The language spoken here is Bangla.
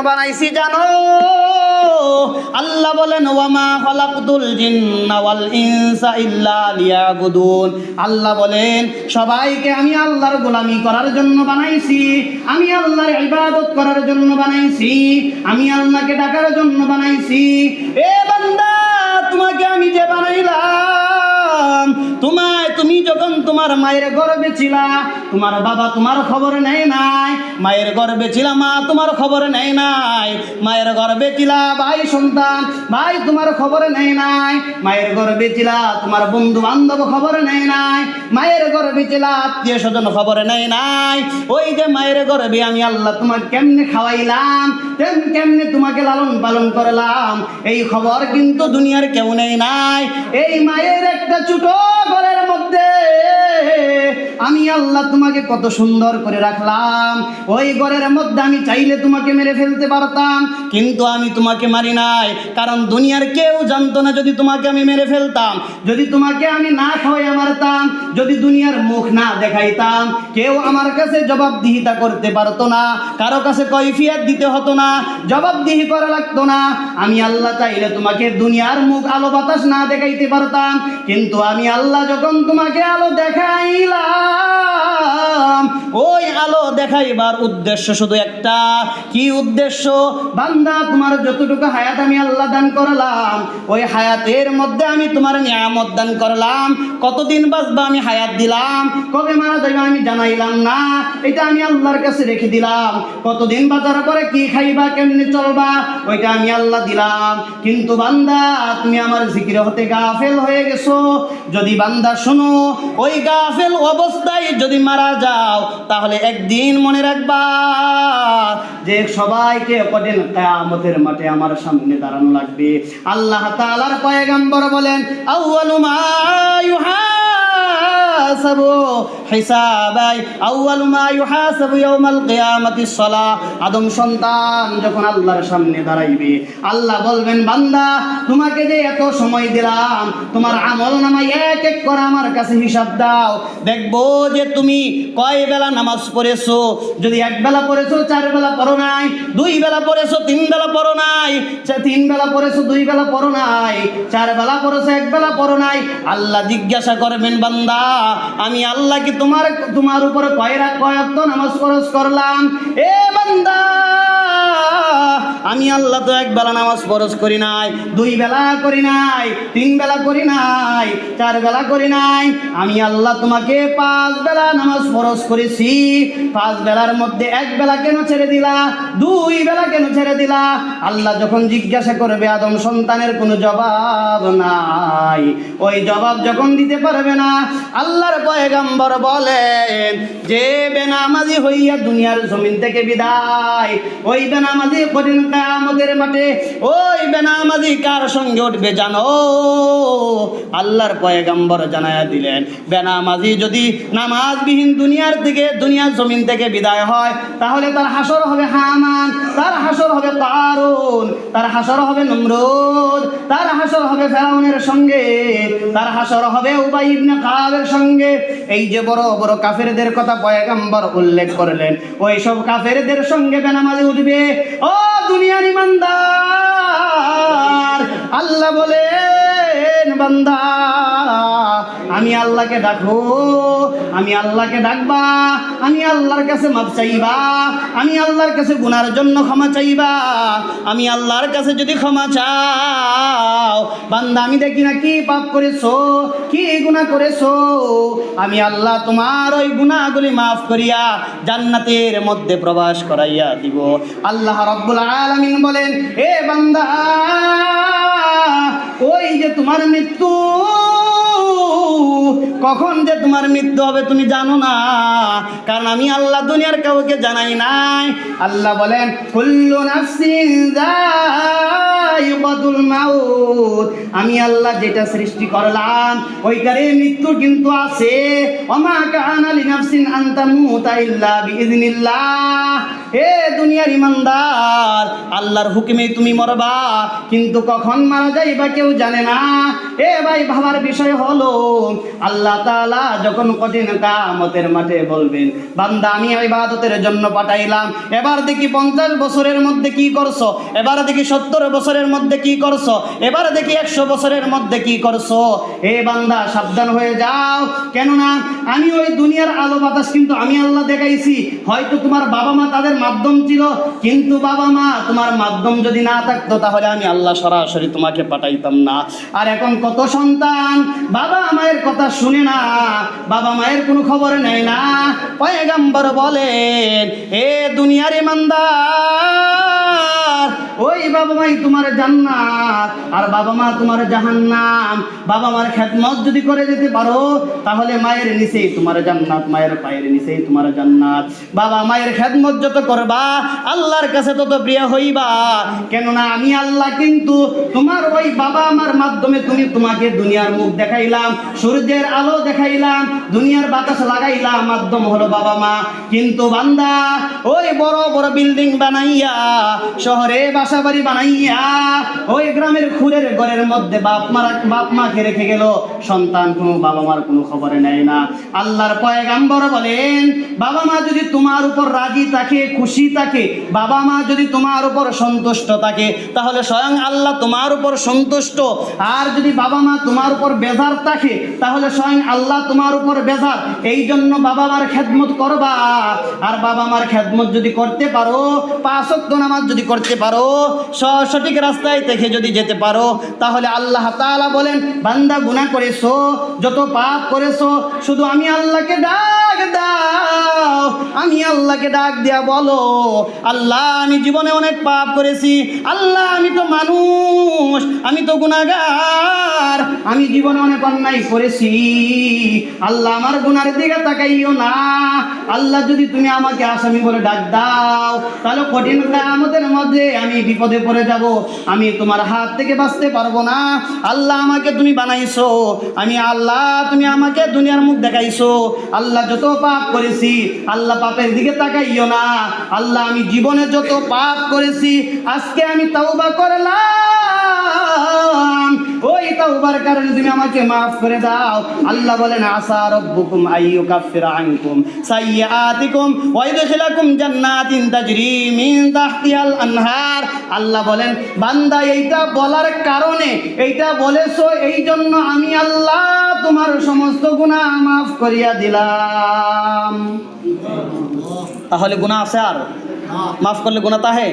বানাইছি জানো? আল্লাহ বলেন ওয়ামা খালাকতুল জিন্না ওয়াল ইনসা ইল্লা লিয়াবুদুন। আল্লাহ বলেন সবাইকে আমি আল্লাহর গোলামি করার জন্য বানাইছি, আমি আল্লাহর ইবাদত করার জন্য বানাইছি, আমি আল্লাহকে ডাকার জন্য বানাইছি। এ বান্দা, তোমাকে আমি যে বানাইলাম, তুমি যখন তোমার মায়ের গর্ভে ছিলা, তোমার বাবা তোমার খবর নেয় নাই। মায়ের গর্ভে ছিলা, মা তোমার খবর নেয় নাই। মায়ের গর্ভে ছিলা ভাই সন্তান, ভাই তোমার খবর নেয় নাই। মায়ের গর্ভে ছিলা তোমার বন্ধু বান্ধব খবর নেয় নাই। মায়ের গর্ভে ছিলা আত্মীয় স্বজন খবর নেয় নাই। ওই যে মায়ের গর্ভে আমি আল্লাহ তোমাকে কেমনে খাওয়াইলাম, কেমনে তোমাকে লালন পালন করলাম, এই খবর কিন্তু দুনিয়ার কেউ নেই নাই। এই মায়ের একটা ছোট ঘরের মধ্যে আমি আল্লাহ তোমাকে কত সুন্দর করে রাখলাম। ওই ঘরের মধ্যে আমি চাইলে তোমাকে মেরে ফেলতে পারতাম, কিন্তু আমি তোমাকে মারি নাই। কারণ দুনিয়ার কেউ জানতো না যদি তোমাকে আমি মেরে ফেলতাম, যদি তোমাকে আমি না খাওয়াইয়া মারতাম, যদি দুনিয়ার মুখ না দেখাইতাম, কেউ আমার কাছে জবাবদিহিতা করতে পারতো না, কারো কাছে কৈফিয়ত দিতে হতো না, জবাবদিহি করা লাগতো না। আমি আল্লাহ চাইলে তোমাকে দুনিয়ার মুখ আলো বাতাস না দেখাইতে পারতাম, কিন্তু আমি আল্লাহ যখন তোমাকে আলো দেখাইলাম, ওই আলো দেখাইবার উদ্দেশ্য শুধু একটা। কি উদ্দেশ্য? বান্দা, তোমার যতটুকু হায়াত আমি আল্লাহ দান করলাম, ওই হায়াতের মধ্যে আমি তোমার নিয়ামত দান করলাম। কতদিন বাঁচবা আমি হায়াত দিলাম, কবে মারা যাইবা আমি জানাইলাম না, এটা আমি আল্লাহর কাছে রেখে দিলাম। কতদিন বাঁচার পরে কি খাইবা, কেমনে চলবা, ওইটা আমি আল্লাহ দিলাম। কিন্তু বান্দা, তুমি আমার জিকির হতে গাফেল হয়ে গেছো। যদি বান্দা শোনো, ওই গাফেল অবস্থায় যদি মারা যাও, তাহলে একদিন মনে রাখবা যে সবাইকে কঠিন কিয়ামতের মাঠে আমার সামনে দাঁড়ানো লাগবে। আল্লাহ তাআলার পয়গম্বর বলেন আউয়ালু মা ইউহাসাবু হিসাবাই আউয়ালু মা ইউহাসাবু ইয়াউমাল কিয়ামাতিস সালাহ। আদম সন্তান যখন আল্লাহর সামনে দাঁড়াইবে, আল্লাহ বলবেন বান্দা, তোমাকে যে এত সময় দিলাম, তোমার আমলনামায় এক এক করে আমার কাছে হিসাব দাও। দেখবো যে তুমি কয় বেলা নামাজ পড়েছো। যদি এক বেলা পড়েছো, 4 বেলা পড়ো নাই। 2 বেলা পড়েছো, 3 বেলা পড়ো নাই। 3 বেলা পড়েছো, 2 বেলা পড়ো নাই। 4 বেলা পড়েছো, 1 বেলা পড়ো নাই। আল্লাহ জিজ্ঞাসা করবেন বান্দা, আমি আল্লাহ কি তোমার উপরে কয় ওয়াক্ত নামাজ ফরজ করলাম? এ বান্দা, আমি আল্লাহ তো 1 বেলা নামাজ ফরজ করি নাই, 2 বেলা করি নাই, 3 বেলা করি নাই, 4 বেলা করি নাই। আমি আল্লাহ তোমাকে 5 বেলা নামাজ ফরজ করেছি। 5 বেলার মধ্যে 1 বেলা কেন ছেড়ে দিলা, 2 বেলা কেন ছেড়ে দিলা? আল্লাহ যখন জিজ্ঞাসা করবে, আদম সন্তানের কোনো জবাব নাই। ওই জবাব যখন দিতে পারবে না, আল্লাহর পয়গম্বর বলেন যে বেনামাজি হইয়া দুনিয়ার জমিন থেকে বিদায়, ওই বেনামাজি কঠিন কিয়ামতের মাঠে ওই বেনামাজি কার সঙ্গে উঠবে জানো? আল্লাহর পয়গম্বর জানায়া দিলেন, বেনামাজি যদি নামাজবিহীন দুনিয়ার জমিন থেকে বিদায় হয়, তাহলে তার হাসর হবে হামান, তার হাসর হবে কারুন, তার হাসর হবে নমরুদ, তার হাসর হবে ফেরাউনের সঙ্গে, তার হাসর হবে উবাই ইবনে কাবের সঙ্গে। এই যে বড় বড় কাফেরদের কথা পয়গম্বর উল্লেখ করলেন, ওই সব কাফেরদের সঙ্গে বেনামাজি উঠবে। ও দুনিয়ার ইমানদার, আল্লাহ বলেন বান্দা, আমি আল্লাহকে ডাকো, আমি আল্লাহকে ডাকবা, আমি আল্লাহর কাছে মাফ চাইবা, আমি আল্লাহর কাছে গুনার জন্য ক্ষমা চাইবা। আমি আল্লাহর কাছে যদি ক্ষমা চাও, বান্দা আমি দেখি না কি পাপ করেছো, কি গুনাহ করেছো, আমি আল্লাহ তোমার ওই গুনাহগুলি মাফ করিয়া জান্নাতের মধ্যে প্রবেশ করাইয়া দিব। আল্লাহ রাব্বুল আলামিন বলেন, এ বান্দা, ওই যে তোমার মৃত্যু, কখন যে তোমার মৃত্যু হবে তুমি জানো না, কারণ আমি আল্লাহ দুনিয়ার কাউকে জানাই নাই। আল্লাহ বলেন কুল্লু নাফসিন যায়িকাতুল মাউত, আমি আল্লাহ যেটা সৃষ্টি করলাম ওইটারে মৃত্যু কিন্তু আছে। ওমা কানা লিনাফসিন আন তামুতা ইল্লা বিইজনিল্লাহ। হে দুনিয়ার ইমানদার, আল্লাহর হুকুমে তুমি মরবা, কিন্তু কখন মারা যাইবা কেউ জানে না। এ ভাই ভাবার বিষয় হলো, আল্লাহ তাআলা যখন কঠিন কিয়ামতের মাঠে বলবেন, বান্দা আমি ইবাদতের জন্য পাঠাইলাম, এবার দেখি 50 বছরের মধ্যে কি করছো, এবার দেখি 70 বছরের মধ্যে কি করছো, এবার দেখি 100 বছরের মধ্যে কি করছো। এ বান্দা সাবধান হয়ে যাও, কেননা আমি ওই দুনিয়ার আলো বাতাস কিন্তু আমি আল্লাহ দেখাইছি। হয়তো তোমার বাবা মা তাদের মাধ্যম ছিল, কিন্তু বাবা মা তোমার মাধ্যম যদি না থাকতো তাহলে আমি আল্লাহ সরাসরি তোমাকে পাঠাইতাম না। আর এখন কত সন্তান বাবা মায়ের কথা শুনে না, বাবা মায়ের কোনো খবর নেয় না। পয়গম্বর বলেন, এ দুনিয়ার ইমানদার, ওই বাবা মাই তোমার জান্নাত আর বাবা মা তোমার জাহান্নাম। বাবা মার খেদমত যদি করে যেতে পারো তাহলে মায়ের নিচেই তোমার জান্নাত, মায়ের পায়ের নিচেই তোমার জান্নাত। বাবা মায়ের খেদমত যত করবা আল্লাহর কাছে তত প্রিয় হইবা, কেননা আমি আল্লাহ কিন্তু তোমার ওই বাবা আমার মাধ্যমে তোমাকে দুনিয়ার মুখ দেখাইলাম, সূর্যের আলো দেখাইলাম, দুনিয়ার বাতাস লাগাইলাম, মাধ্যম হলো বাবা মা। কিন্তু বান্দা ওই বড় বড় বিল্ডিং বানাইয়া, শহরে বাসা বাড়ি বানাইয়া, ওই গ্রামের খুরের ঘরের মধ্যে বাপ মাকে রেখে গেল, সন্তান কোনো বাবা মার কোনো খবরে নেয় না। আল্লাহর পয়গম্বর বলেন, বাবা মা যদি তোমার উপর রাজি থাকে, খুশি থাকে, বাবা মা যদি তোমার উপর সন্তুষ্ট থাকে, তাহলে স্বয়ং আল্লাহ তোমার উপর সন্তুষ্ট। আর যদি বাবা মা তোমার উপর বেজার থাকে তাহলে স্বয়ং আল্লাহ তোমার উপর বেজার। এই জন্য বাবা মার খেদমত করবা। আর বাবা মার খেদমত যদি করতে পারো, 5 ওয়াক্ত নামাজ যদি করতে পারো, সঠিক রাস্তায় থেকে যদি যেতে পারো, তাহলে আল্লাহ তাআলা বলেন, বান্দা গুনাহ করেছো, যত পাপ করেছো, শুধু আমি আল্লাহকে ডাক দাও, আমি আল্লাহকে ডাক দিয়া বলো, আল্লাহ আমি জীবনে অনেক পাপ করেছি, আল্লাহ আমি তো মানুষ, আমি তো গুনাহগার, আমি জীবনে অনেক অন্যায় করেছি, আল্লাহ আমার গুনার দিকে তাকাইও না। আল্লাহ যদি তুমি আমাকে আসামি বলে ডাক দাও, তাহলে কঠিন কিয়ামতের মধ্যে আমি বিপদে পড়ে যাব, আমি তোমার হাত থেকে বাঁচতে পারবো না। আল্লাহ আমাকে তুমি বানাইছো, আমি আল্লাহ তুমি আমাকে দুনিয়ার মুখ দেখাইছো, আল্লাহ যত পাপ করেছি, আল্লাহ পাপের দিকে তাকাইও না। আল্লাহ আমি জীবনে যত পাপ করেছি আজকে আমি তাওবা করলাম, ওই তাওবার কারণে তুমি আমাকে মাফ করে দাও। আল্লাহ বলেন, আসা রাব্বুকুম আইয়ুকাফিরা আনকুম সাইয়্যাতিকুম ওয়া ইদখিলাকুম জান্নাতিন তাজরি মিন তাহতিহাল আনহার। আল্লাহ বলেন, বান্দা এইটা বলার কারণে, এইটা বলেছো এই জন্য আমি আল্লাহ তোমার সমস্ত গুনাহ মাফ করিয়া দিলাম। তাহলে গুনাহ আছে আর মাফ করলে গুনাহ তাহে